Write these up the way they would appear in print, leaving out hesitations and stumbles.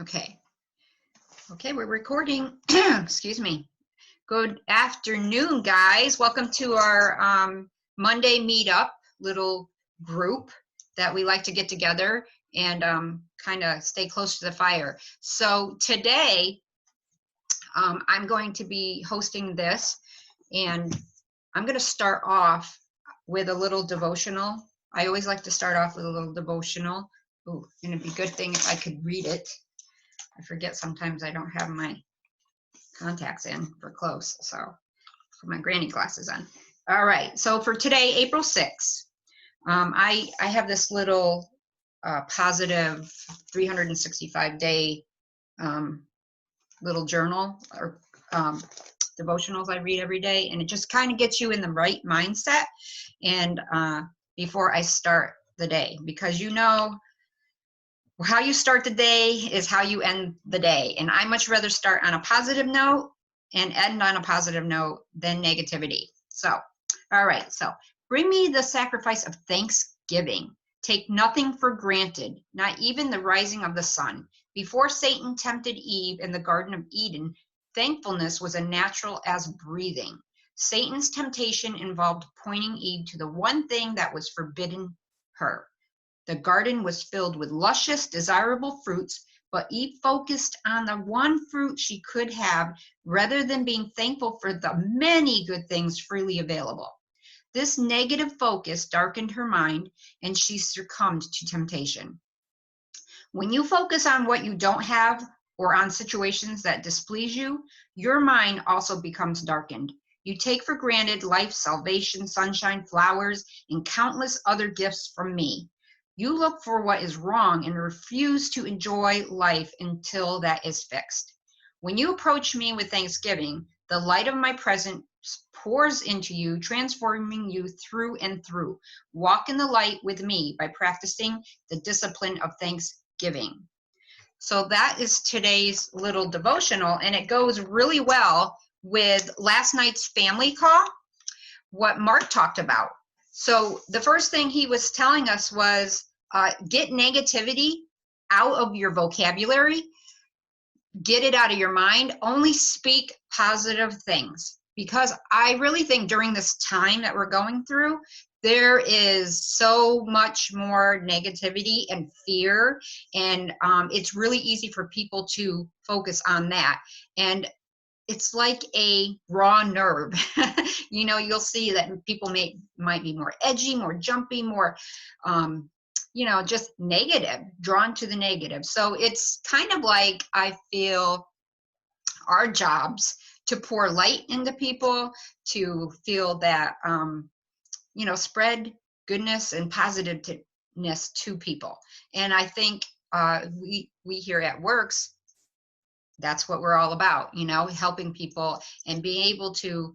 Okay. Okay, we're recording. Excuse me. Good afternoon, guys. Welcome to our Monday meetup little group that we like to get together and kind of stay close to the fire. So today, I'm going to be hosting this, and I'm going to start off with a little devotional. I always like to start off with a little devotional. Ooh, it'd be a good thing if I could read it. I forget sometimes I don't have my contacts in for close, so put my granny glasses on. All right, so for today, April 6th, I have this little positive 365-day little journal or devotionals I read every day, and it just kind of gets you in the right mindset and before I start the day, because you know how you start the day is how you end the day. And I much rather start on a positive note and end on a positive note than negativity. So, all right. So bring me the sacrifice of thanksgiving. Take nothing for granted, not even the rising of the sun. Before Satan tempted Eve in the Garden of Eden, thankfulness was as natural as breathing. Satan's temptation involved pointing Eve to the one thing that was forbidden her. The garden was filled with luscious, desirable fruits, but Eve focused on the one fruit she could have rather than being thankful for the many good things freely available. This negative focus darkened her mind, and she succumbed to temptation. When you focus on what you don't have or on situations that displease you, your mind also becomes darkened. You take for granted life, salvation, sunshine, flowers, and countless other gifts from me. You look for what is wrong and refuse to enjoy life until that is fixed. When you approach me with thanksgiving, the light of my presence pours into you, transforming you through and through. Walk in the light with me by practicing the discipline of thanksgiving. So that is today's little devotional, and it goes really well with last night's family call, what Mark talked about. So the first thing he was telling us was get negativity out of your vocabulary, get it out of your mind, only speak positive things. Because I really think during this time that we're going through, there is so much more negativity and fear, and it's really easy for people to focus on that. And it's like a raw nerve. You know, you'll see that people might be more edgy, more jumpy, more you know, just negative, drawn to the negative. So it's kind of like, I feel, our jobs to pour light into people, to feel that you know, spread goodness and positiveness to people. And I think we here at Works, that's what we're all about, you know, helping people and being able to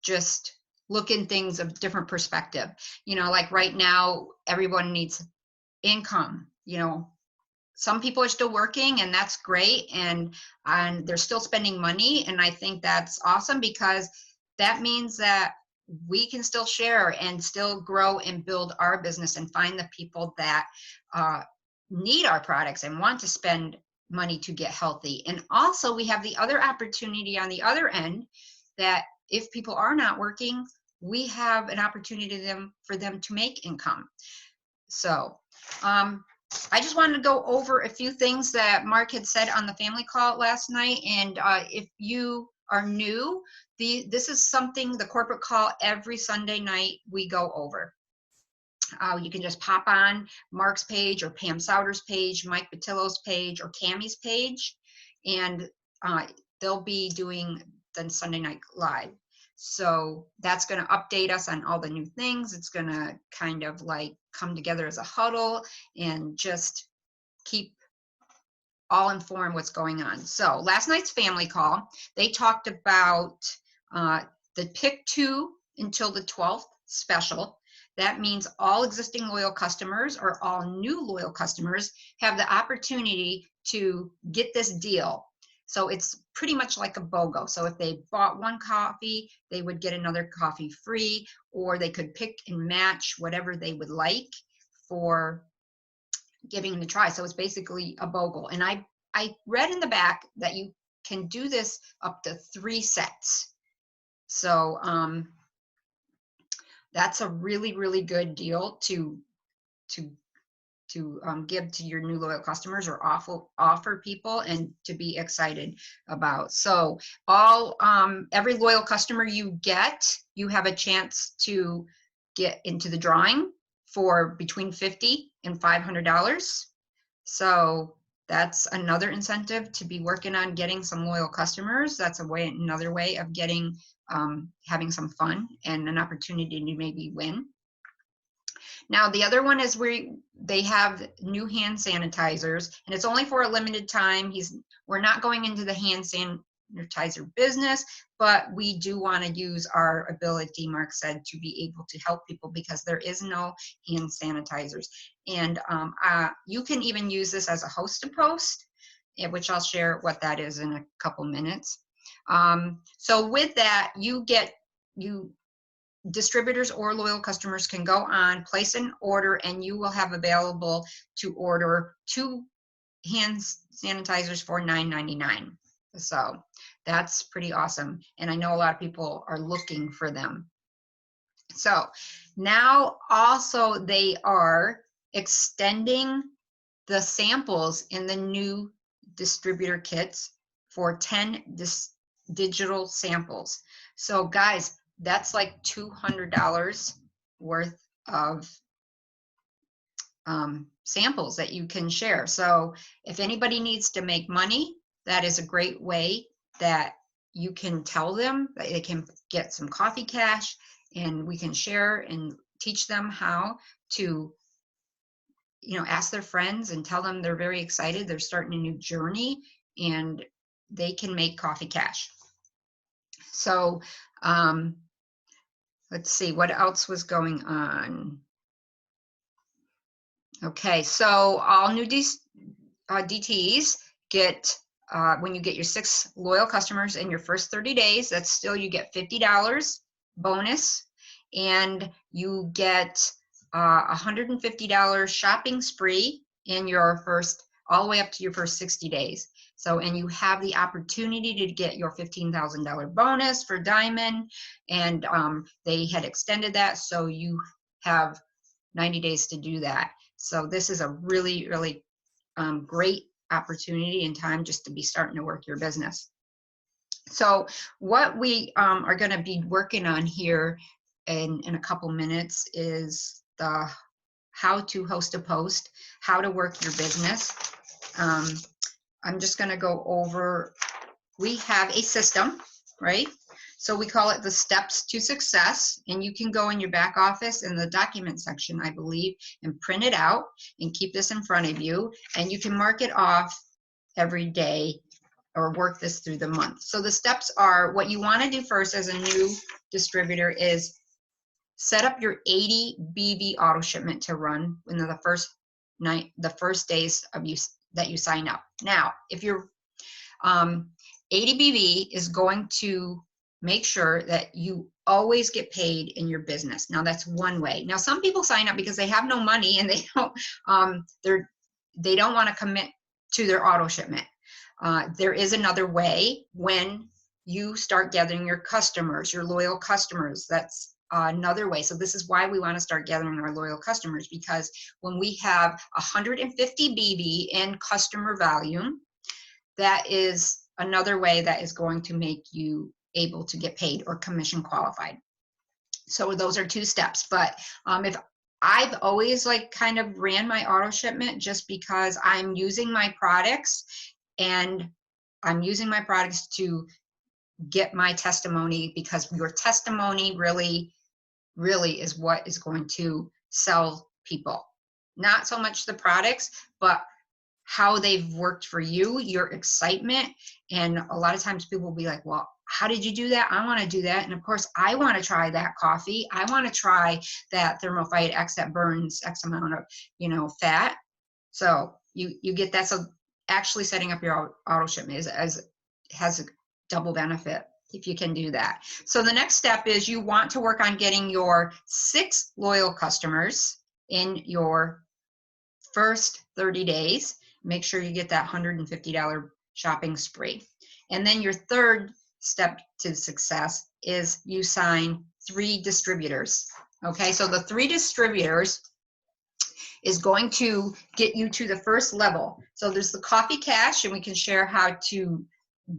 just look in things of different perspective. You know, like right now, everyone needs income. You know, some people are still working, and that's great, and they're still spending money, and I think that's awesome, because that means that we can still share and still grow and build our business and find the people that need our products and want to spend money to get healthy. And also we have the other opportunity on the other end, that if people are not working, we have an opportunity for them to make income. So I just wanted to go over a few things that Mark had said on the family call last night. And if you are new, this is something, the corporate call every Sunday night we go over. You can just pop on Mark's page or Pam Souter's page, Mike Patillo's page, or Tammy's page, and they'll be doing the Sunday Night Live. So that's going to update us on all the new things. It's going to kind of like come together as a huddle and just keep all informed what's going on. So last night's family call, they talked about the Pick 2 until the 12th special. That means all existing loyal customers or all new loyal customers have the opportunity to get this deal. So it's pretty much like a BOGO. So if they bought one coffee, they would get another coffee free, or they could pick and match whatever they would like for giving it a try. So it's basically a bogle. And I read in the back that you can do this up to 3 sets. So that's a really, really good deal to give to your new loyal customers, or offer people and to be excited about. So every loyal customer you get, you have a chance to get into the drawing for between $50 and $500. So that's another incentive to be working on getting some loyal customers. That's another way of getting having some fun and an opportunity to maybe win. Now, the other one is where they have new hand sanitizers, and it's only for a limited time. We're not going into the hand sanitizer business, but we do want to use our ability, Mark said, to be able to help people, because there is no hand sanitizers. And you can even use this as a host to post, which I'll share what that is in a couple minutes. So with that, distributors or loyal customers can go on, place an order, and you will have available to order 2 hand sanitizers for $9.99. So that's pretty awesome. And I know a lot of people are looking for them. So now also they are extending the samples in the new distributor kits for 10 digital samples. So guys, that's like $200 worth of samples that you can share. So if anybody needs to make money, that is a great way that you can tell them that they can get some coffee cash, and we can share and teach them how to, ask their friends and tell them they're very excited. They're starting a new journey and they can make coffee cash. So, let's see what else was going on. Okay, so all new DTs get, when you get your 6 loyal customers in your first 30 days, that's still, you get $50 bonus, and you get $150 shopping spree in your first, all the way up to your first 60 days. So, and you have the opportunity to get your $15,000 bonus for Diamond, and they had extended that, so you have 90 days to do that. So this is a really, really great opportunity and time just to be starting to work your business. So what we are going to be working on here in a couple minutes is the how to host a post, how to work your business. I'm just going to go over, we have a system, right? So we call it the steps to success, and you can go in your back office in the document section, I believe, and print it out and keep this in front of you, and you can mark it off every day or work this through the month. So the steps are, what you want to do first as a new distributor is set up your 80 BV auto shipment to run in the first days of that you sign up. Now, if you're 80 BV is going to make sure that you always get paid in your business. Now that's one way. Now some people sign up because they have no money and they don't want to commit to their auto shipment. There is another way. When you start gathering your customers, your loyal customers, that's another way. So this is why we want to start gathering our loyal customers, because when we have 150 BV in customer volume, that is another way that is going to make you able to get paid or commission qualified. So those are 2 steps. But if I've always kind of ran my auto shipment just because I'm using my products, and I'm using my products to get my testimony, because your testimony really is what is going to sell people. Not so much the products, but how they've worked for you, your excitement. And a lot of times people will be like, well, how did you do that? I want to do that. And of course, I want to try that coffee. I want to try that Thermofite X that burns X amount of, fat. So you get that. So actually setting up your auto shipment has a double benefit if you can do that. So the next step is you want to work on getting your 6 loyal customers in your first 30 days. Make sure you get that $150 shopping spree. And then your third step to success is you sign 3 distributors. Okay, so the 3 distributors is going to get you to the first level. So there's the coffee cash, and we can share how to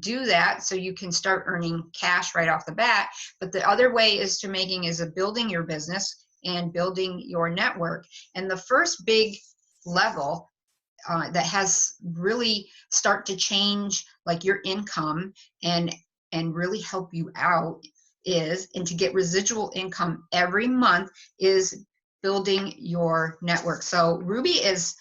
do that so you can start earning cash right off the bat. But the other way is building your business and building your network. And the first big level that has really start to change like your income and really help you out and to get residual income every month is building your network. So Ruby is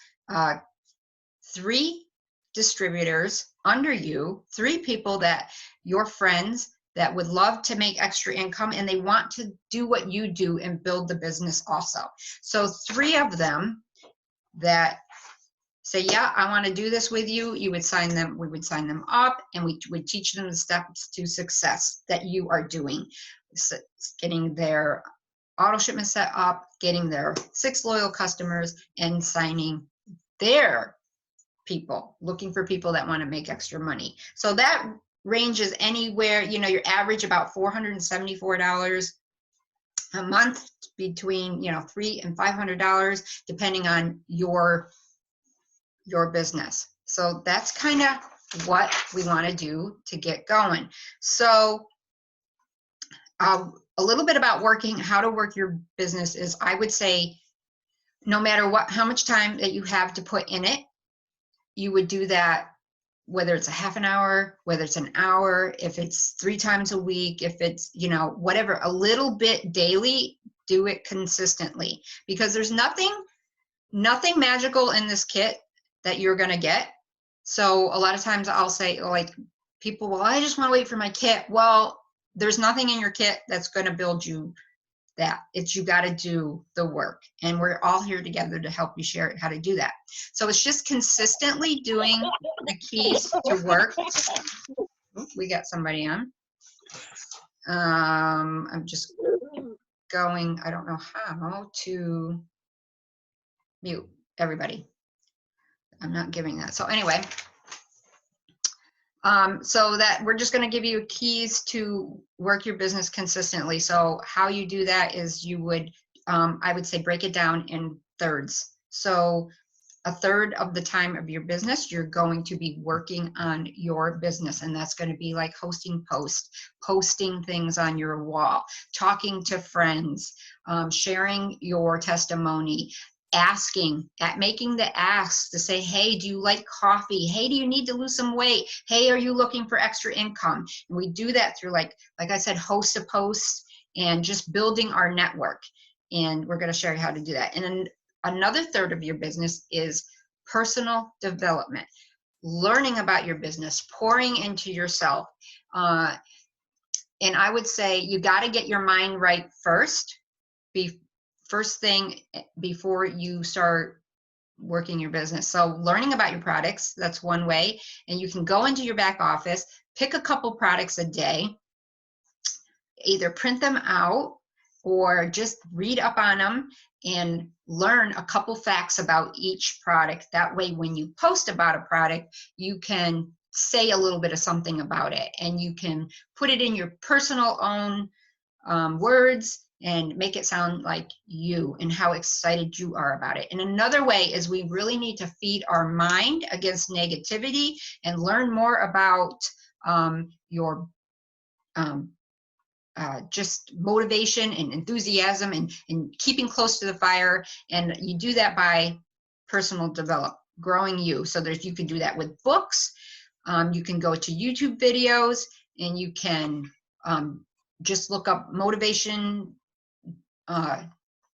3 distributors under you, 3 people that your friends that would love to make extra income and they want to do what you do and build the business also. So 3 of them that say, yeah, I want to do this with you, we would sign them up, and we would teach them the steps to success that you are doing. So getting their auto shipment set up, getting their 6 loyal customers, and signing their people, looking for people that want to make extra money. So that ranges anywhere, your average about $474 a month, between $300 and $500, depending on your business. So that's kind of what we want to do to get going. So a little bit about how to work your business is, I would say, no matter how much time that you have to put in it, you would do that, whether it's a half an hour, whether it's an hour, if it's 3 times a week, if it's, whatever, a little bit daily, do it consistently, because there's nothing magical in this kit that you're going to get. So a lot of times I'll say, like, people, well, I just want to wait for my kit. Well, there's nothing in your kit that's going to build you that. You got to do the work, and we're all here together to help you share how to do that. So it's just consistently doing the keys to work. We got somebody on. I'm just going, I don't know how to mute everybody. I'm not giving that. So anyway, so that we're just going to give you keys to work your business consistently. So how you do that is you would, I would say, break it down in thirds. So a third of the time of your business, you're going to be working on your business. And that's going to be like hosting posts, posting things on your wall, talking to friends, sharing your testimony, making the asks to say, hey, do you like coffee? Hey, do you need to lose some weight? Hey, are you looking for extra income? And we do that through, like I said, host a post and just building our network. And we're going to show you how to do that. And then another third of your business is personal development, learning about your business, pouring into yourself. And I would say you got to get your mind right first. First thing before you start working your business. So learning about your products, that's one way. And you can go into your back office, pick a couple products a day, either print them out or just read up on them and learn a couple facts about each product. That way, when you post about a product, you can say a little bit of something about it, and you can put it in your personal own words and make it sound like you and how excited you are about it. And another way is we really need to feed our mind against negativity and learn more about your just motivation and enthusiasm and keeping close to the fire. And you do that by personal development, growing you. So you can do that with books. You can go to YouTube videos, and you can just look up motivation,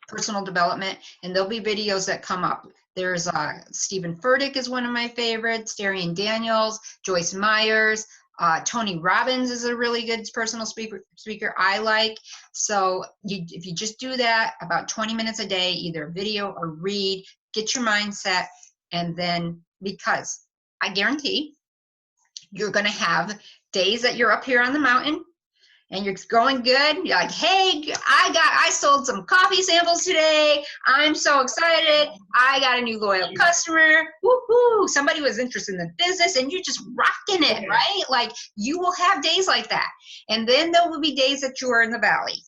personal development, and there'll be videos that come up. There's Stephen Furtick is one of my favorites, Darian Daniels, Joyce Myers, Tony Robbins is a really good personal speaker I like. So if you just do that about 20 minutes a day, either video or read, get your mindset, and then, because I guarantee you're going to have days that you're up here on the mountain, and you're going good. You're like, hey, I sold some coffee samples today. I'm so excited. I got a new loyal customer. Woohoo! Somebody was interested in the business, and you're just rocking it, right? Like, you will have days like that. And then there will be days that you are in the valley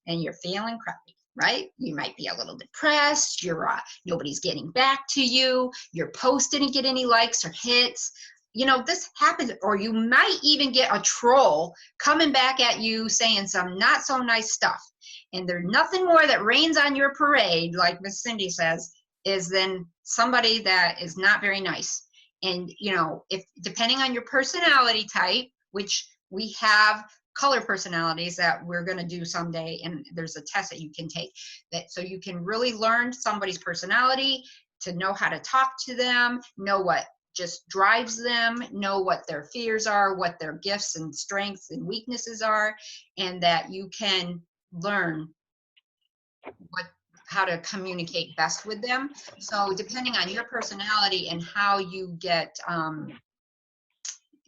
and you're feeling crappy, right? You might be a little depressed. Nobody's getting back to you. Your post didn't get any likes or hits. You know, this happens, or you might even get a troll coming back at you saying some not so nice stuff. And there's nothing more that rains on your parade, like Miss Cindy says, is than somebody that is not very nice. And, you know, if depending on your personality type, which we have color personalities that we're going to do someday, and there's a test that you can take that so you can really learn somebody's personality, to know how to talk to them, know what just drives them, know what their fears are, what their gifts and strengths and weaknesses are, and that you can learn how to communicate best with them. So depending on your personality and how you get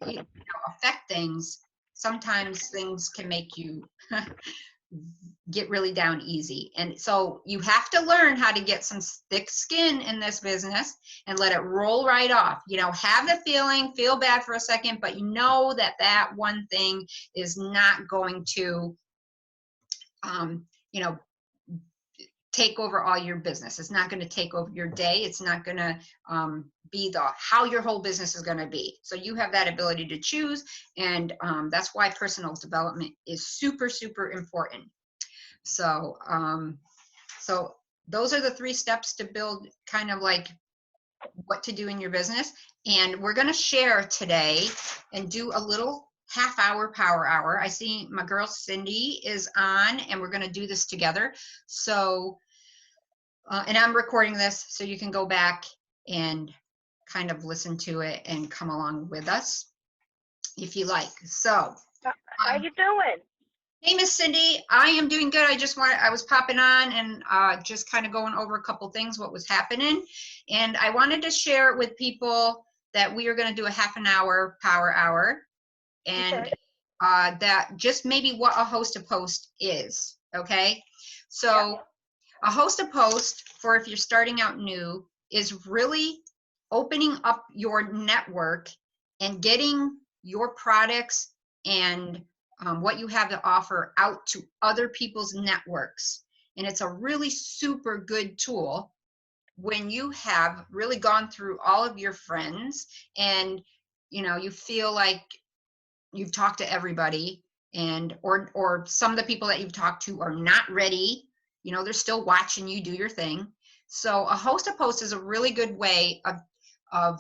affect things, sometimes things can make you get really down easy. And so you have to learn how to get some thick skin in this business and let it roll right off. You know, have the feeling, feel bad for a second, but you know that that one thing is not going to, you know, take over all your business. It's not going to take over your day. It's not going to be how your whole business is going to be. So you have that ability to choose, and that's why personal development is super, super important. So, so those are the 3 steps to build kind of like what to do in your business. And we're going to share today and do a little half-hour power hour. I see my girl Cindy is on, and we're going to do this together. So, and I'm recording this so you can go back and kind of listen to it and come along with us if you like. So, how you doing? Hey, Miss Cindy, I am doing good. I was popping on and just kind of going over a couple things, what was happening. And I wanted to share it with people that we are going to do a half an hour power hour, and Okay. that just maybe what a host a post is. Okay. So a host a post, for if you're starting out new, is really opening up your network and getting your products and what you have to offer out to other people's networks. And it's a really super good tool when you have really gone through all of your friends and you know you feel like you've talked to everybody, and or some of the people that you've talked to are not ready. You know, they're still watching you do your thing. So a host a post is a really good way of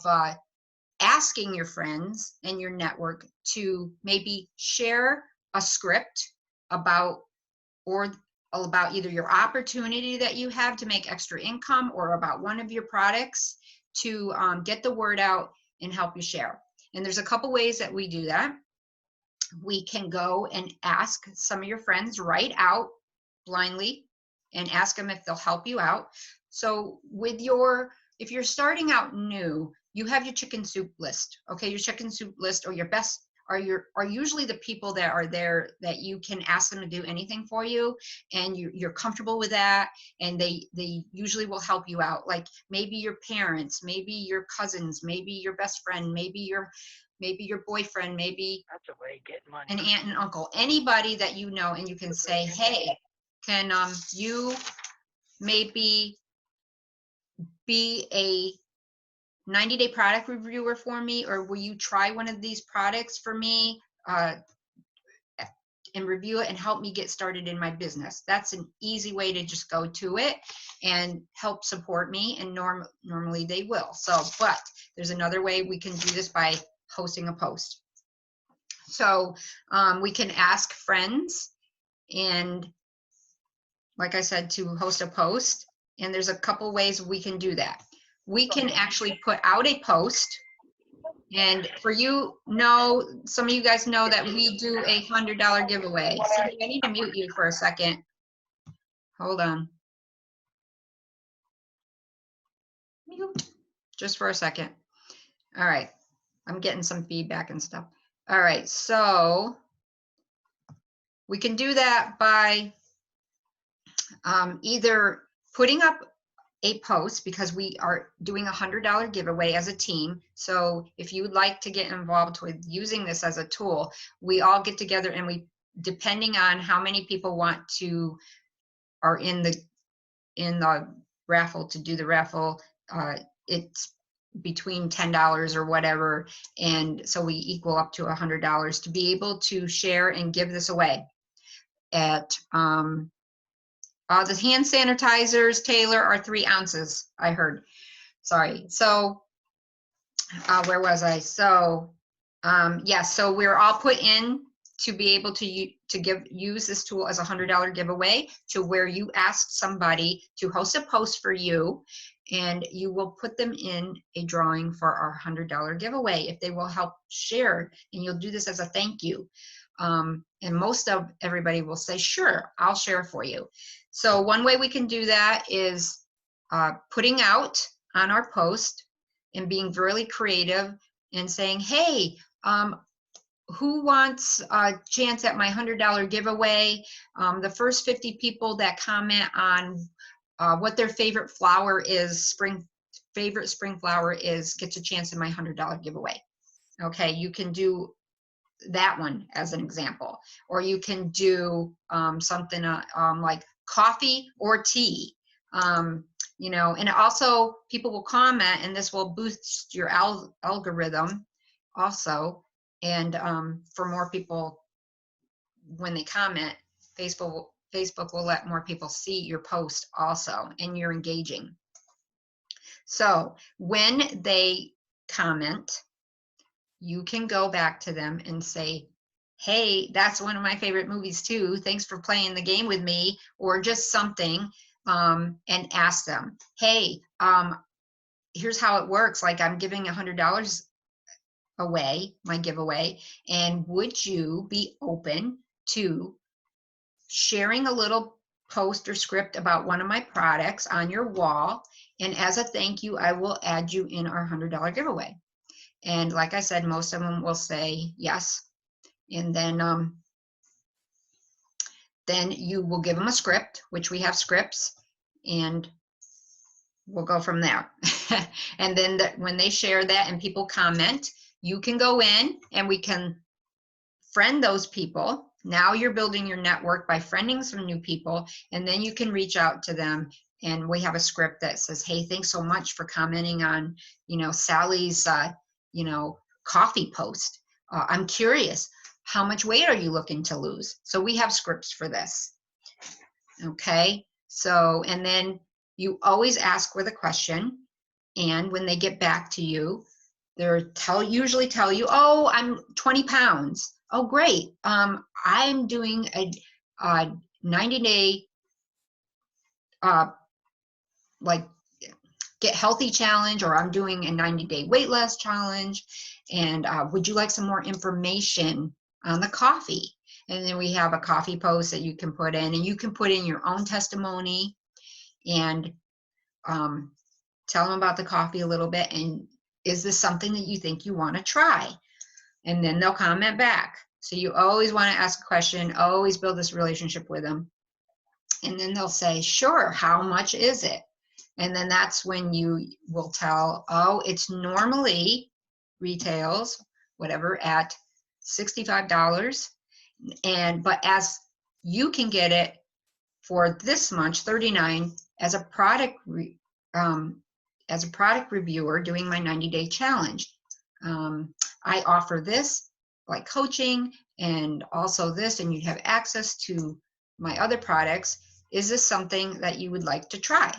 asking your friends and your network to maybe share a script about about either your opportunity that you have to make extra income, or about one of your products, to get the word out and help you share. And there's a couple ways that we do that. We can go and ask some of your friends right out blindly and ask them if they'll help you out. So if you're starting out new, you have your chicken soup list. Okay, your chicken soup list, or your best are usually the people that are there that you can ask them to do anything for you, and you're comfortable with that, and they usually will help you out. Like maybe your parents, maybe your cousins, maybe your best friend, maybe your boyfriend, maybe That's a way of getting money. an aunt and uncle, anybody that you know, and you can say, hey, can you maybe be a 90-day product reviewer for me, or will you try one of these products for me and review it and help me get started in my business? That's an easy way to just go to it and help support me, and normally they will. So, but there's another way we can do this by hosting a post. So we can ask friends, and like I said, to host a post, and there's a couple ways we can do that. We can actually put out a post, and for some of you guys know that we do a $100 giveaway. Cindy, I need to mute you for a second. Hold on. Mute. Just for a second. All right. I'm getting some feedback and stuff. All right. So We can do that by either putting up a post, because we are doing $100 giveaway as a team. So if you would like to get involved with using this as a tool, we all get together and we, depending on how many people are in the raffle, to do the raffle, it's between $10 or whatever, and so we equal up to $100 to be able to share and give this away. At the hand sanitizers, Taylor, are 3 ounces, I heard. Sorry. So where was I? So yes, so we're all put in to be able to use this tool as a $100 giveaway, to where you ask somebody to host a post for you, and you will put them in a drawing for our $100 giveaway if they will help share, and you'll do this as a thank you. And most of everybody will say, sure, I'll share for you. So one way we can do that is putting out on our post and being really creative and saying, hey, who wants a chance at my $100 giveaway? The first 50 people that comment on what their favorite flower is, favorite spring flower is, gets a chance in my $100 giveaway. Okay, you can do that one as an example, or you can do something like coffee or tea. You know, and also people will comment, and this will boost your algorithm also. And for more people, when they comment, Facebook will let more people see your post also, and you're engaging. So when they comment, you can go back to them and say, hey, that's one of my favorite movies too. Thanks for playing the game with me, or just something, and ask them, hey, here's how it works. Like, I'm giving $100 away, my giveaway, and would you be open to sharing a little post or script about one of my products on your wall? And as a thank you, I will add you in our $100 giveaway. And like I said, most of them will say yes. And then you will give them a script, which we have scripts, and we'll go from there. And then when they share that and people comment, you can go in and we can friend those people. Now you're building your network by friending some new people, and then you can reach out to them. And we have a script that says, hey, thanks so much for commenting on, you know, Sally's, you know, coffee post. I'm curious, how much weight are you looking to lose? So we have scripts for this. Okay. So, and then you always ask with a question, and when they get back to you, they're usually tell you, oh, I'm 20 pounds. Oh, great. I'm doing a 90-day like get healthy challenge, or I'm doing a 90-day weight loss challenge. And would you like some more information on the coffee? And then we have a coffee post that you can put in, and you can put in your own testimony and tell them about the coffee a little bit. And is this something that you think you want to try? And then they'll comment back. So you always want to ask a question, always build this relationship with them. And then they'll say, sure, how much is it? And then that's when you will tell, oh, it's normally retails, whatever, at $65. But as you can get it for this much, $39, as a product reviewer doing my 90-day challenge. I offer this, like coaching, and also this, and you have access to my other products. Is this something that you would like to try?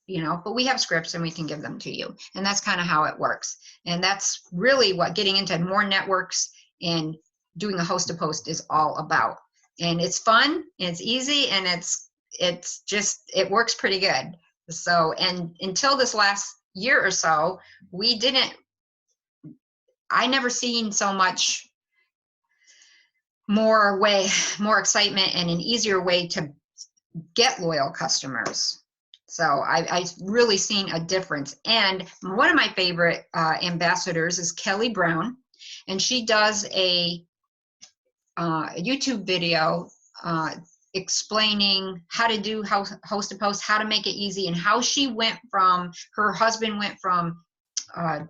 You know, but we have scripts and we can give them to you. And that's kind of how it works. And that's really what getting into more networks and doing a host to post is all about. And it's fun, and it's easy, and it works pretty good. So, and until this last year or so, I never seen so much more excitement and an easier way to get loyal customers. So I've really seen a difference. And one of my favorite ambassadors is Kelly Brown, and she does a YouTube video explaining how to do host a post, how to make it easy, and how she went from, her husband went from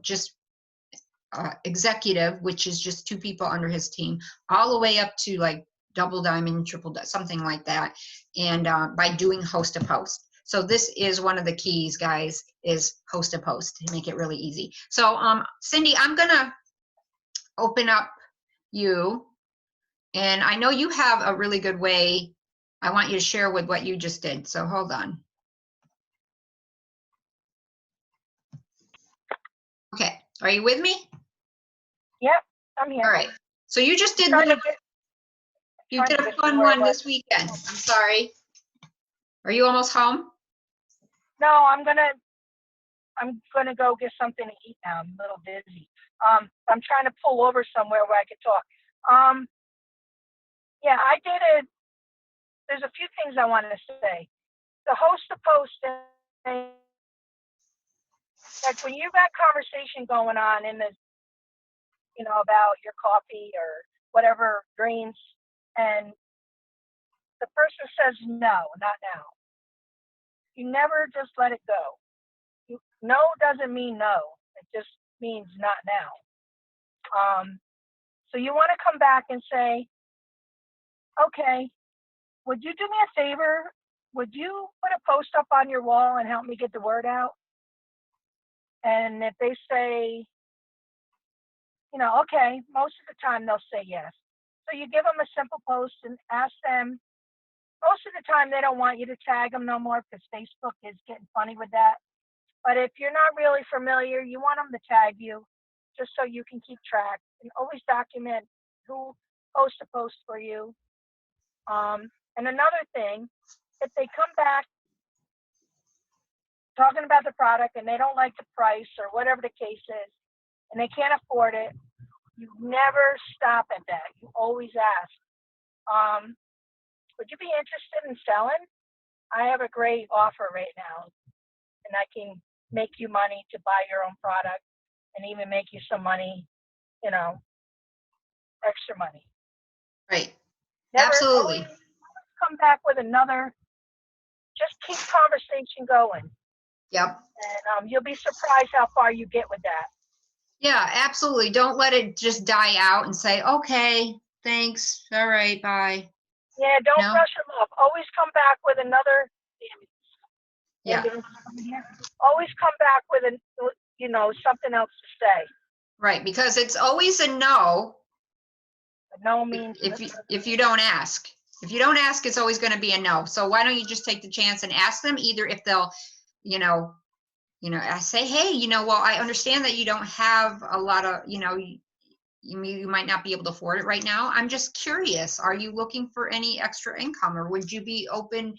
just executive, which is just 2 people under his team, all the way up to like double diamond, triple something like that, and by doing host a post. So this is one of the keys, guys, is host a post to make it really easy. So Cindy, I'm gonna open up you, and I know you have a really good way I want you to share with what you just did. So hold on. Okay, are you with me? Yep, I'm here. All right. So you just did you did a fun one this weekend. I'm sorry. Are you almost home? No, I'm gonna go get something to eat now. I'm a little busy. I'm trying to pull over somewhere where I could talk. Yeah, I did it. There's a few things I wanted to say. The host a post thing, like when you got conversation going on in the, about your coffee or whatever greens, and the person says no, not now. You never just let it go. No doesn't mean no. It just means not now. So you want to come back and say, okay, would you do me a favor? Would you put a post up on your wall and help me get the word out? And if they say, okay, most of the time they'll say yes. So you give them a simple post and ask them. Most of the time they don't want you to tag them no more because Facebook is getting funny with that. But if you're not really familiar, you want them to tag you just so you can keep track and always document who posts a post for you. And another thing, if they come back talking about the product and they don't like the price or whatever the case is, and they can't afford it, you never stop at that. You always ask, would you be interested in selling? I have a great offer right now, and I can make you money to buy your own product and even make you some money, extra money. Right. Never Absolutely. always come back with another. Just keep conversation going. Yep. And you'll be surprised how far you get with that. Yeah, absolutely. Don't let it just die out and say, okay, thanks. All right, bye. Yeah, don't brush them off. Always come back with another. Yeah. Always come back with something else to say. Right, because it's always a no. No means if you don't ask. If you don't ask, it's always going to be a no. So why don't you just take the chance and ask them, either if they'll, I say, hey, well, I understand that you don't have a lot of, you might not be able to afford it right now. I'm just curious. Are you looking for any extra income, or would you be open,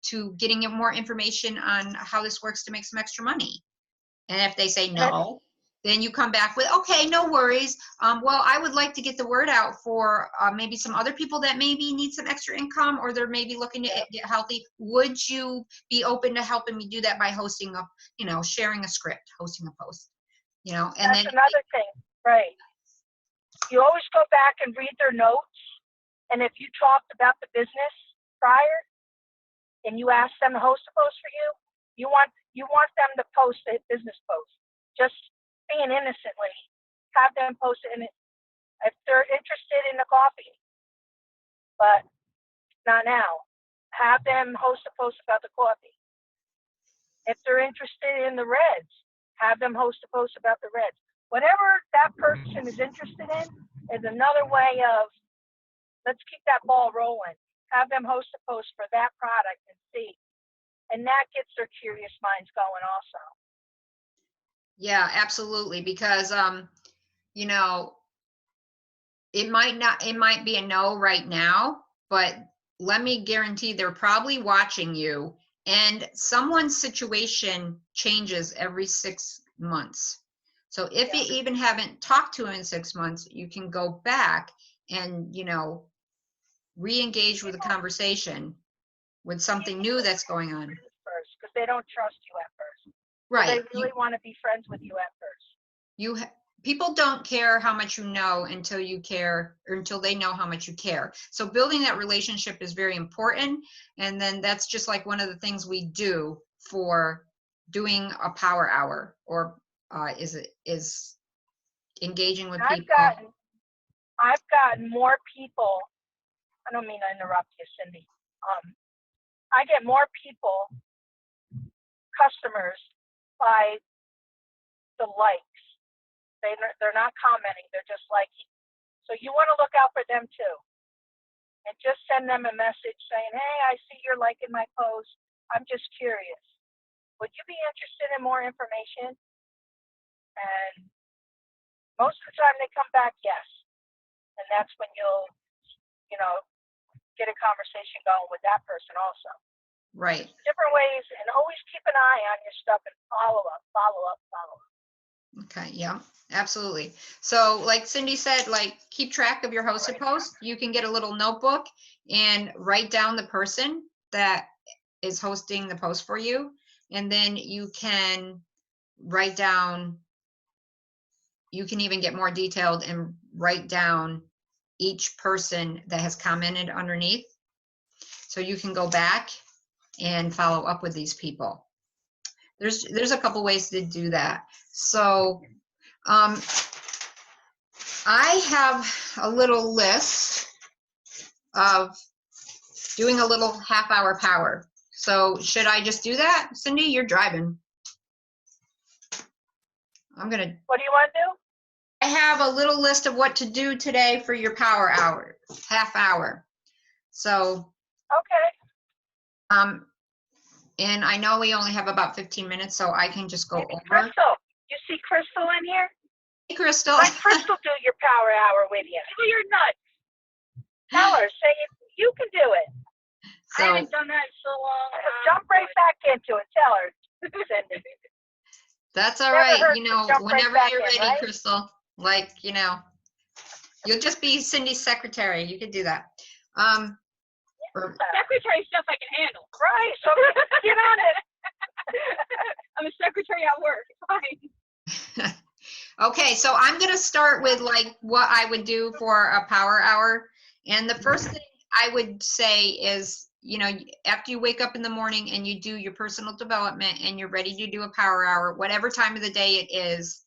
to getting more information on how this works to make some extra money? And if they say no, then you come back with, okay, no worries. Well, I would like to get the word out for maybe some other people that maybe need some extra income, or they're maybe looking to get healthy. Would you be open to helping me do that by hosting up, sharing a script, hosting a post, and that's another thing, right? You always go back and read their notes. And if you talked about the business prior and you ask them to host a post for you want them to post a business post. Just being innocently, have them post it in it if they're interested in the coffee. But not now. Have them host a post about the coffee. If they're interested in the Reds, have them host a post about the Reds. Whatever that person is interested in is another way of, let's keep that ball rolling. Have them host a post for that product and see. And that gets their curious minds going also. Yeah, absolutely. Because, it might be a no right now, but let me guarantee they're probably watching you, and someone's situation changes every 6 months. So if you even haven't talked to them in 6 months, you can go back and, re-engage with the conversation with something new that's going on. First, because they don't trust you at first. Right. So they really want to be friends with you at first. people don't care how much you know until you care, or until they know how much you care. So building that relationship is very important. And then that's just like one of the things we do for doing a power hour, or is engaging with I've people. gotten more people. I don't mean to interrupt you, Cindy. I get more people, customers, by the likes. They're not commenting. They're just liking. So you want to look out for them too, and just send them a message saying, "Hey, I see you're liking my post. I'm just curious. Would you be interested in more information?" And most of the time they come back, yes. And that's when you'll, you know, get a conversation going with that person also. Right. Different ways, and always keep an eye on your stuff and follow up. Okay, yeah, absolutely. So like Cindy said, like keep track of your hosted post. You can get a little notebook and write down the person that is hosting the post for you. And then you can write down, you can even get more detailed and write down each person that has commented underneath. So you can go back and follow up with these people. There's a couple ways to do that. So I have a little list of doing a little half-hour power. So should I just do that? Cindy, you're driving. I'm gonna. What do you want to do? I have a little list of what to do today for your power hour, half hour. So. Okay. And I know we only have about 15 minutes, so I can just go Maybe over. Crystal. You see Crystal in here? Hey, Crystal. Let Crystal do your power hour with you. You're nuts. Tell her, say you can do it. So, I haven't done that in so long. Jump right back into it. Tell her, Cindy. that's all Never right. hurts You to know, jump right whenever back you're in, ready, right? Crystal, like, you know, you'll just be Cindy's secretary. You could do that. Secretary stuff I can handle. Right, so get on it. I'm a secretary at work. Fine. Okay, so I'm going to start with like what I would do for a power hour. And the first thing I would say is, you know, after you wake up in the morning and you do your personal development and you're ready to do a power hour, whatever time of the day it is,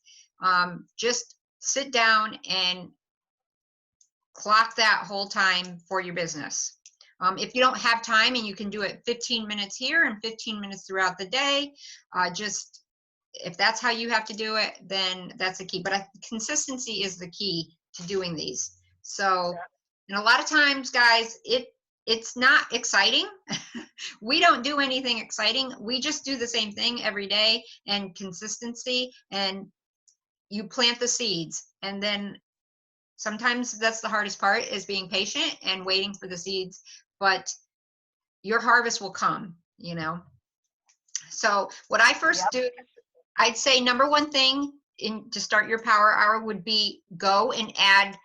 just sit down and clock that whole time for your business. If you don't have time and you can do it 15 minutes here and 15 minutes throughout the day, just if that's how you have to do it, then that's the key. But consistency is the key to doing these. So, and a lot of times, guys, it's not exciting. We don't do anything exciting. We just do the same thing every day, and consistency, and you plant the seeds. And then sometimes that's the hardest part, is being patient and waiting for the seeds, but your harvest will come, you know. So what I first do, I'd say number one thing to start your power hour would be go and add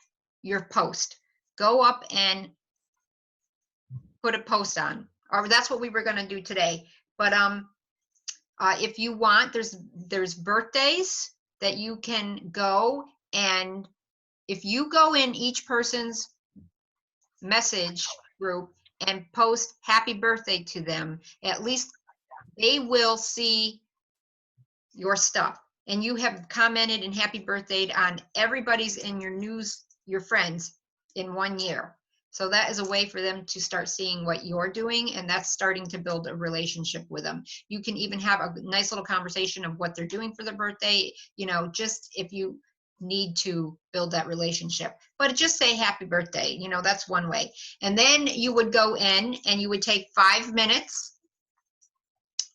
your post. Go up and put a post on, or that's what we were going to do today. But if you want, there's birthdays that you can go, and if you go in each person's message group and post happy birthday to them, at least they will see your stuff. And you have commented and happy birthday on everybody's in your news, your friends, in 1 year. So that is a way for them to start seeing what you're doing, and that's starting to build a relationship with them. You can even have a nice little conversation of what they're doing for their birthday, you know, just if you need to build that relationship. But just say happy birthday, you know, that's one way. And then you would go in and you would take 5 minutes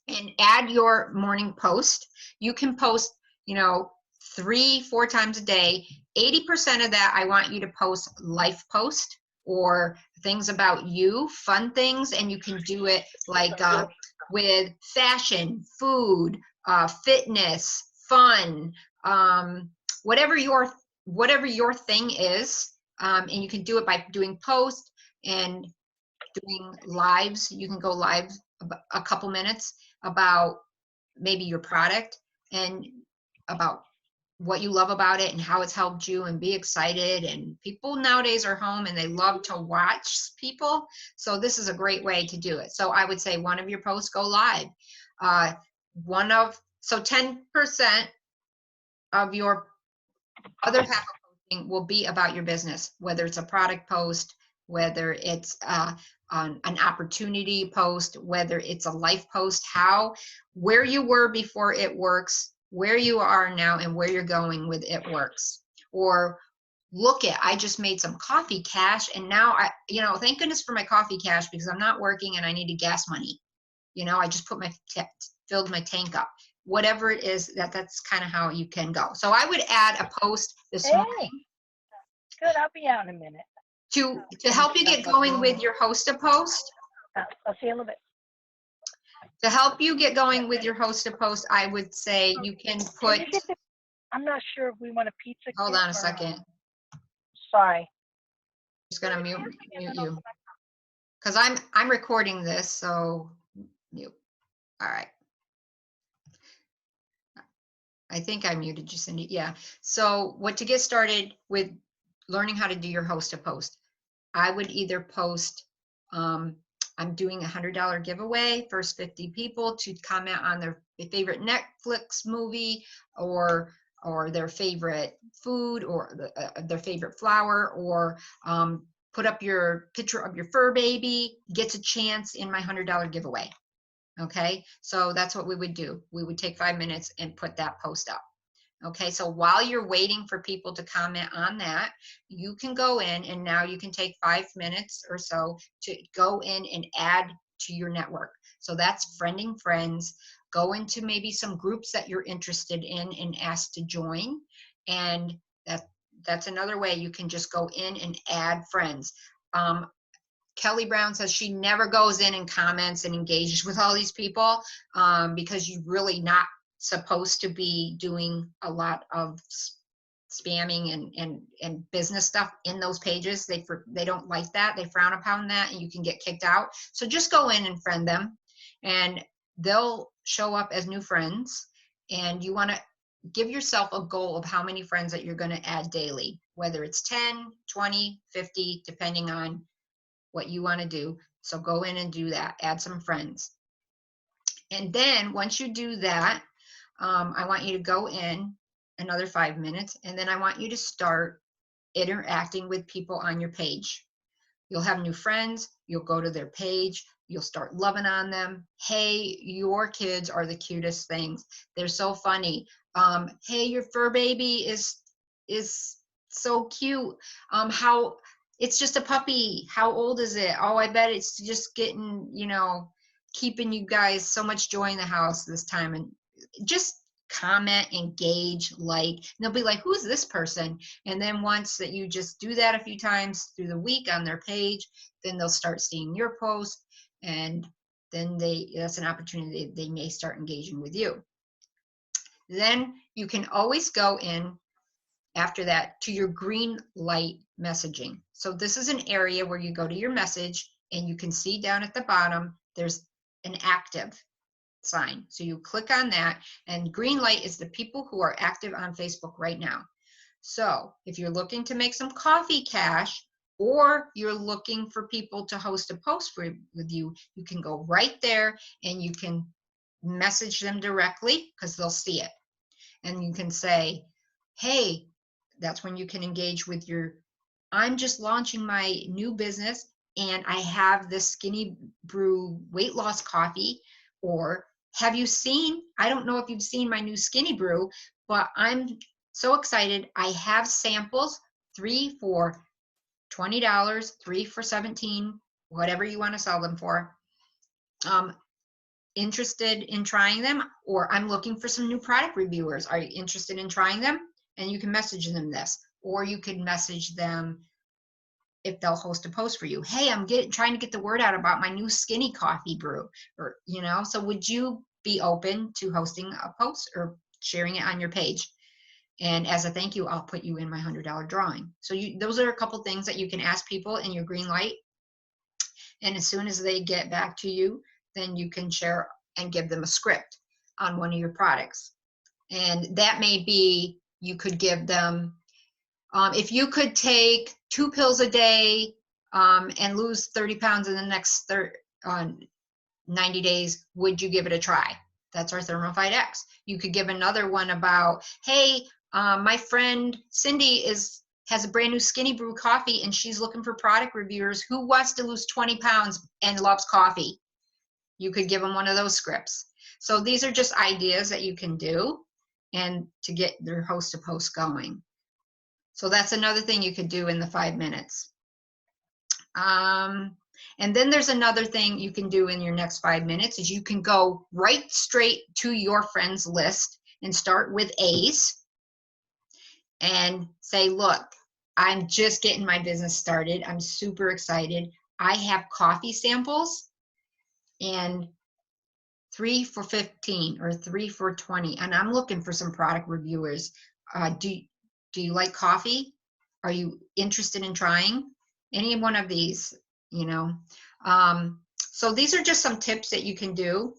and add your morning post. You can post, you know, 3-4 times a day. 80% of that, I want you to post life post or things about you, fun things, and you can do it like with fashion, food, fitness, fun, whatever your thing is, and you can do it by doing posts and doing lives. You can go live a couple minutes about maybe your product and about what you love about it and how it's helped you, and be excited. And people nowadays are home and they love to watch people. So this is a great way to do it. So I would say one of your posts go live. So 10% of your other half of posting will be about your business, whether it's a product post, whether it's an opportunity post, whether it's a life post, where you were before it works, where you are now, and where you're going with it works. Or I just made some coffee cash, and now thank goodness for my coffee cash, because I'm not working and I needed gas money. I just filled my tank up. Whatever it is, that's kind of how you can go. So I would add a post this morning. Good, I'll be out in a minute. To help you get going with your host a post. I'll see you in a little bit. To help you get going with your host a post, I would say you can put. I'm not sure if we want a pizza. Hold on a second. Sorry. Just gonna mute you, because I'm recording this, so mute. All right. I think I muted you, Cindy. Yeah. So to get started with learning how to do your host a post, I would either post, I'm doing $100 giveaway, first 50 people to comment on their favorite Netflix movie, or their favorite food, or their favorite flower, or put up your picture of your fur baby, gets a chance in my $100 giveaway. Okay, so that's what we would do. We would take 5 minutes and put that post up. Okay, so while you're waiting for people to comment on that, you can go in, and now you can take 5 minutes or so to go in and add to your network. So that's friending friends. Go into maybe some groups that you're interested in and ask to join. And that's another way you can just go in and add friends. Kelly Brown says she never goes in and comments and engages with all these people, because you're really not supposed to be doing a lot of spamming and business stuff in those pages. They don't like that. They frown upon that, and you can get kicked out. So just go in and friend them, and they'll show up as new friends. And you want to give yourself a goal of how many friends that you're going to add daily, whether it's 10, 20, 50, depending on what you want to do. So go in and do that. Add some friends. And then once you do that, I want you to go in another 5 minutes, and then I want you to start interacting with people on your page. You'll have new friends. You'll go to their page. You'll start loving on them. Hey, your kids are the cutest things. They're so funny. Hey, your fur baby is so cute. It's just a puppy. How old is it? Oh, I bet it's just getting, keeping you guys so much joy in the house this time. And just comment, engage, and they'll be like, who's this person? And then once that you just do that a few times through the week on their page, then they'll start seeing your post, and then that's an opportunity they may start engaging with you. Then you can always go in after that to your green light messaging. So this is an area where you go to your message, and you can see down at the bottom there's an active sign. So you click on that, and green light is the people who are active on Facebook right now. So if you're looking to make some coffee cash, or you're looking for people to host a post with you, you can go right there and you can message them directly, because they'll see it. And you can say, hey, that's when you can engage with I'm just launching my new business, and I have this Skinny Brew weight loss coffee. Or I don't know if you've seen my new Skinny Brew, but I'm so excited. I have samples, 3 for $20, 3 for $17, whatever you want to sell them for. Interested in trying them? Or I'm looking for some new product reviewers. Are you interested in trying them? And you can message them this. Or you can message them if they'll host a post for you. Hey, I'm trying to get the word out about my new Skinny Coffee brew. Or, so would you be open to hosting a post or sharing it on your page? And as a thank you, I'll put you in my $100 drawing. So those are a couple things that you can ask people in your green light. And as soon as they get back to you, then you can share and give them a script on one of your products. And that may be you could give them, if you could take 2 pills a day and lose 30 pounds in the next 90 days, would you give it a try? That's our Thermophyte X. You could give another one about, hey, my friend Cindy has a brand new Skinny Brew coffee and she's looking for product reviewers. Who wants to lose 20 pounds and loves coffee? You could give them one of those scripts. So these are just ideas that you can do and to get their host to post going. So that's another thing you could do in the 5 minutes. And then there's another thing you can do in your next 5 minutes is you can go right straight to your friends list and start with A's and say, look, I'm just getting my business started. I'm super excited. I have coffee samples and 3 for 15 or 3 for 20. And I'm looking for some product reviewers. Do you like coffee? Are you interested in trying any one of these? You know, so these are just some tips that you can do.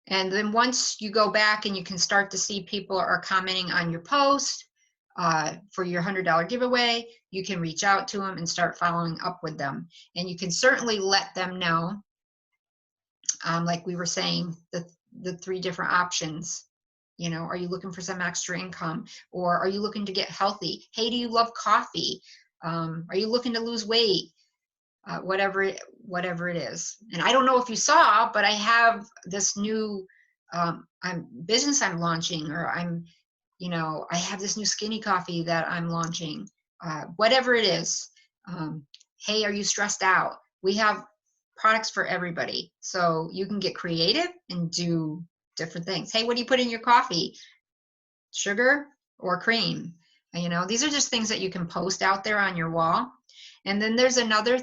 And then once you go back and you can start to see people are commenting on your post for your $100 giveaway, you can reach out to them and start following up with them. And you can certainly let them know, like we were saying, the 3 different options. You know, are you looking for some extra income, or are you looking to get healthy? Hey, do you love coffee? Are you looking to lose weight? Whatever it is. And I don't know if you saw, but I have this new business I'm launching, or I have this new skinny coffee that I'm launching. Whatever it is. Hey, are you stressed out? We have products for everybody, so you can get creative and do different things. Hey, what do you put in your coffee? Sugar or cream? You know, these are just things that you can post out there on your wall. And then there's another.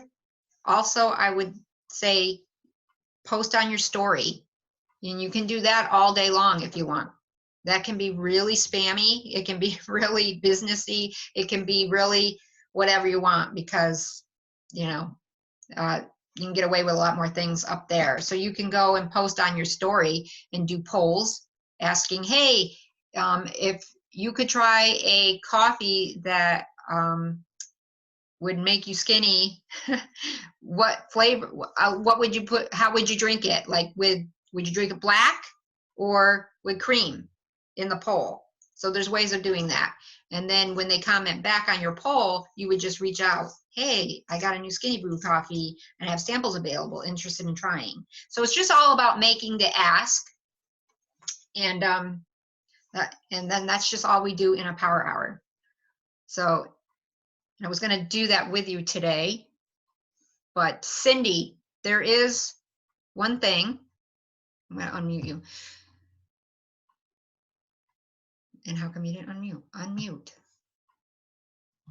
Also, I would say post on your story, and you can do that all day long if you want. That can be really spammy. It can be really businessy. It can be really whatever you want, because, you know, you can get away with a lot more things up there. So you can go and post on your story and do polls asking, hey, if you could try a coffee that would make you skinny, what flavor, what would you put, how would you drink it? Like would you drink it black or with cream in the poll? So there's ways of doing that. And then when they comment back on your poll, you would just reach out, hey, I got a new Skinny Brew coffee and I have samples available, interested in trying. So it's just all about making the ask. And then that's just all we do in a power hour. So I was going to do that with you today, but Cindy, there is one thing. I'm going to unmute you. And how come you didn't unmute? Unmute.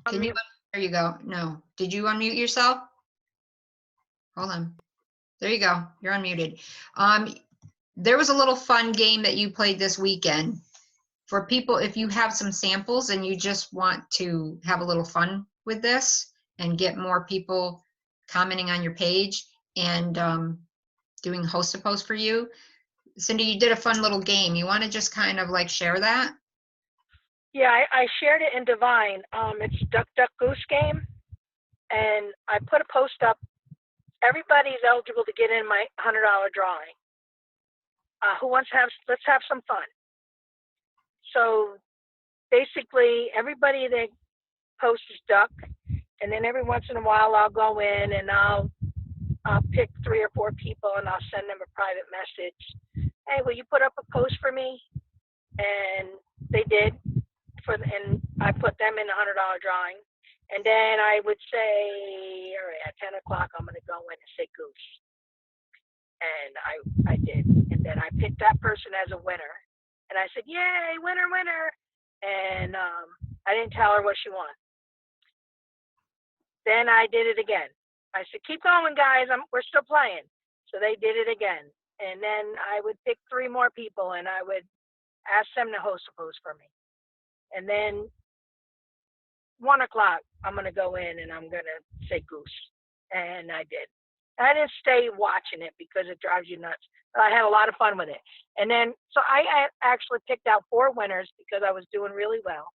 Can you? There you go. No. Did you unmute yourself? Hold on. There you go. You're unmuted. There was a little fun game that you played this weekend for people. If you have some samples and you just want to have a little fun with this and get more people commenting on your page and doing host to post for you, Cindy, you did a fun little game. You want to just kind of like share that? Yeah, I shared it in Divine. It's Duck Duck Goose Game, and I put a post up. Everybody's eligible to get in my $100 drawing. Who wants to let's have some fun. So basically, everybody that posts is duck, and then every once in a while I'll go in and I'll pick 3 or 4 people and I'll send them a private message. Hey, will you put up a post for me? And they did. And I put them in the $100 drawing. And then I would say, all right, at 10 o'clock, I'm going to go in and say goose. And I did. And then I picked that person as a winner. And I said, yay, winner, winner. And I didn't tell her what she won. Then I did it again. I said, keep going, guys. We're still playing. So they did it again. And then I would pick 3 more people, and I would ask them to host a post for me. And then 1 o'clock, I'm going to go in and I'm going to say goose. And I did. I didn't stay watching it because it drives you nuts. I had a lot of fun with it. And then, so I actually picked out 4 winners because I was doing really well.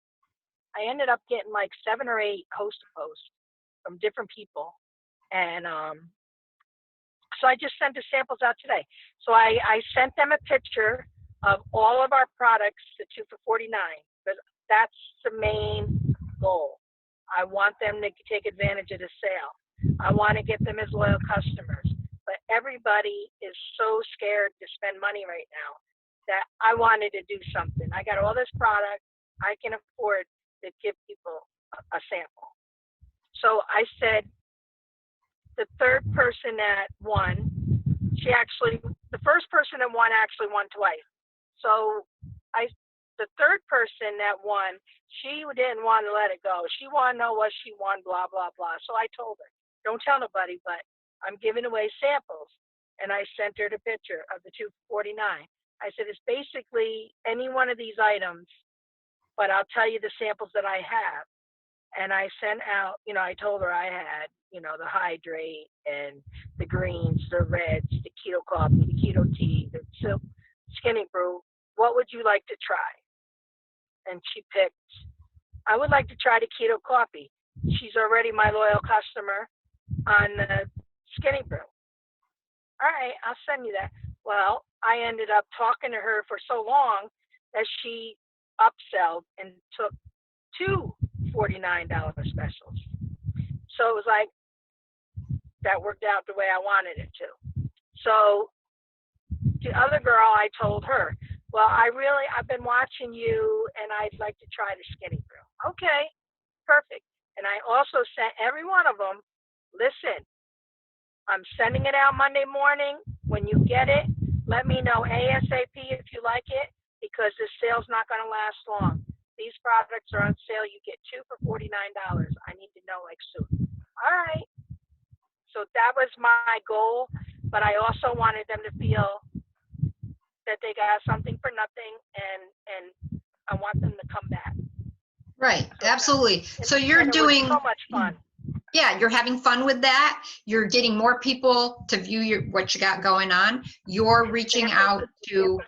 I ended up getting like 7 or 8 host-to-posts from different people. And so I just sent the samples out today. So I sent them a picture of all of our products, the 2 for $49, but that's the main goal. I want them to take advantage of the sale. I want to get them as loyal customers. But everybody is so scared to spend money right now that I wanted to do something. I got all this product. I can afford to give people a sample. So I said, the third person that won, the first person that won actually won twice. So the third person that won, she didn't want to let it go. She wanted to know what she won, blah, blah, blah. So I told her, don't tell nobody, but I'm giving away samples. And I sent her the picture of the 2 for $49. I said, it's basically any one of these items, but I'll tell you the samples that I have. And I sent out, I told her I had, the hydrate and the greens, the reds, the keto coffee, the keto tea, the silk skinny brew. What would you like to try? And she picked, I would like to try the keto coffee. She's already my loyal customer on the skinny brew. All right, I'll send you that. Well, I ended up talking to her for so long that she upselled and took 2 $49 specials. So it was like, that worked out the way I wanted it to. So the other girl, I told her, well, I've been watching you and I'd like to try the skinny brew. Okay, perfect. And I also sent every one of them, listen, I'm sending it out Monday morning. When you get it, let me know ASAP if you like it, because this sale's not going to last long. These products are on sale. You get 2 for $49. I need to know like soon. All right. So that was my goal, but I also wanted them to feel that they got something for nothing, and I want them to come back. Right, So absolutely. So you're doing so much fun. Yeah, you're having fun with that. You're getting more people to view what you got going on. You're reaching out to,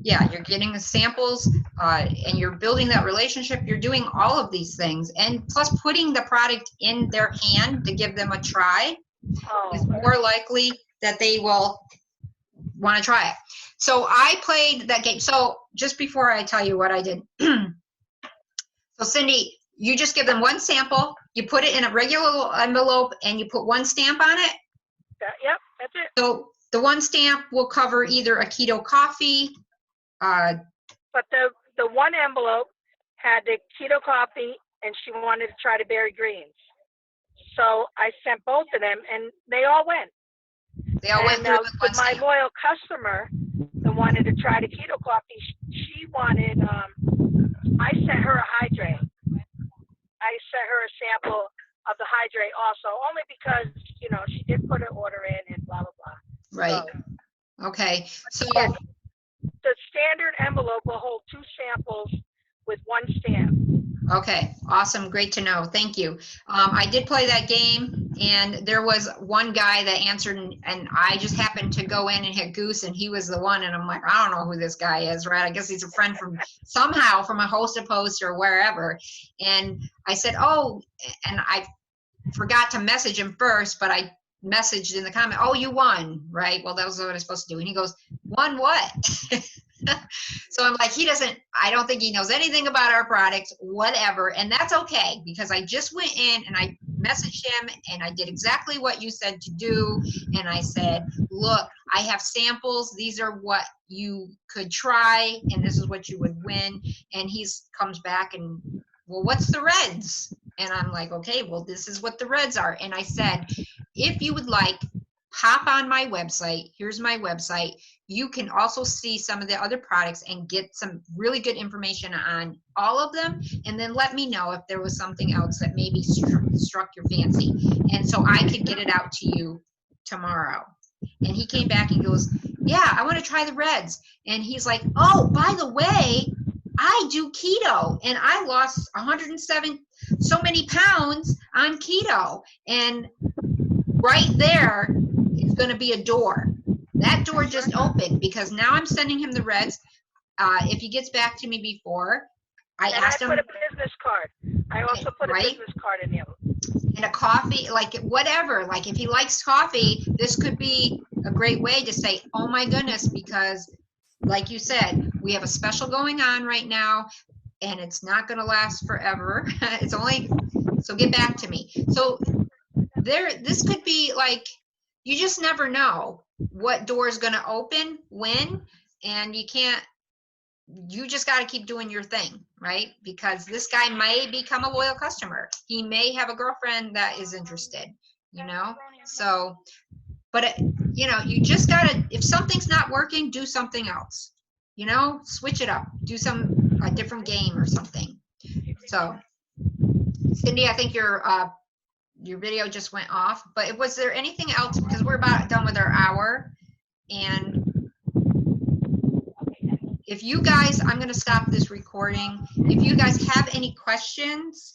yeah, you're getting the samples, and you're building that relationship. You're doing all of these things, and plus putting the product in their hand to give them a try is more likely that they will want to try it. So I played that game. So just before I tell you what I did, so Cindy, you just give them one sample, you put it in a regular envelope, and you put one stamp on it. Yep, that's it. So the one stamp will cover either a keto coffee. But the one envelope had the keto coffee, and she wanted to try the berry greens. So I sent both of them, and they all went. They all went through with one my stamp. loyal customer that wanted to try the keto coffee, she wanted, I sent her a hydrate. I sent her a sample of the hydrate also, only because, she did put an order in and blah, blah, blah. Right. So, Okay. So yes, the standard envelope will hold 2 samples with 1 stamp. okay, awesome, great to know, thank you. I did play that game, and there was one guy that answered, and I just happened to go in and hit goose, and he was the one, and I'm like, I don't know who this guy is, right? I guess he's a friend from somehow from a host or wherever. And I said, oh, and I forgot to message him first, but I messaged in the comment, oh, you won, right? Well, that was what I was supposed to do. And he goes, won what? So I'm like, I don't think he knows anything about our products, whatever. And that's okay, because I just went in and I messaged him and I did exactly what you said to do. And I said, look, I have samples. These are what you could try, and this is what you would win. And he comes back and, well, what's the reds? And I'm like, okay, well, this is what the reds are. And I said, if you would like, hop on my website. Here's my website. You can also see some of the other products and get some really good information on all of them. And then let me know if there was something else that maybe struck your fancy. And so I could get it out to you tomorrow. And he came back and goes, yeah, I want to try the reds. And he's like, oh, by the way, I do keto and I lost 107 so many pounds on keto. And right there is going to be a door. That door just opened because now I'm sending him the reds. If he gets back to me before, I And asked I him. put a business card. I also put Right? a business card in the envelope. And a coffee, like whatever, like if he likes coffee, this could be a great way to say, oh my goodness, because like you said, we have a special going on right now and it's not going to last forever. It's only, so get back to me. So this could be like, you just never know what door is going to open when, and you just got to keep doing your thing, right? Because this guy may become a loyal customer. He may have a girlfriend that is interested, you know? So, but you just got to, if something's not working, do something else, switch it up, do a different game or something. So Cindy, I think your video just went off, but was there anything else? Because we're about done with our hour. And if you guys, I'm going to stop this recording. If you guys have any questions,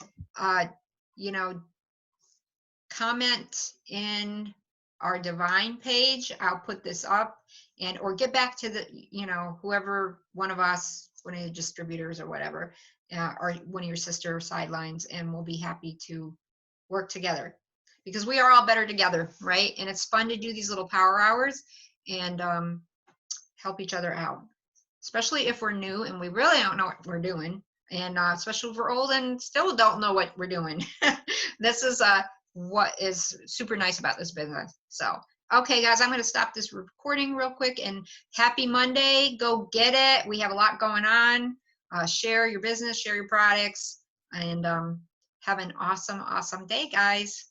comment in our Divine page. I'll put this up, or get back to the, whoever, one of us, one of the distributors or whatever, or one of your sister sidelines, and we'll be happy to work together because we are all better together, right? And it's fun to do these little power hours and help each other out, especially if we're new and we really don't know what we're doing, and especially if we're old and still don't know what we're doing. This is what is super nice about this business. So, okay, guys, I'm going to stop this recording real quick, and happy Monday. Go get it. We have a lot going on. Share your business, share your products, and have an awesome, awesome day, guys.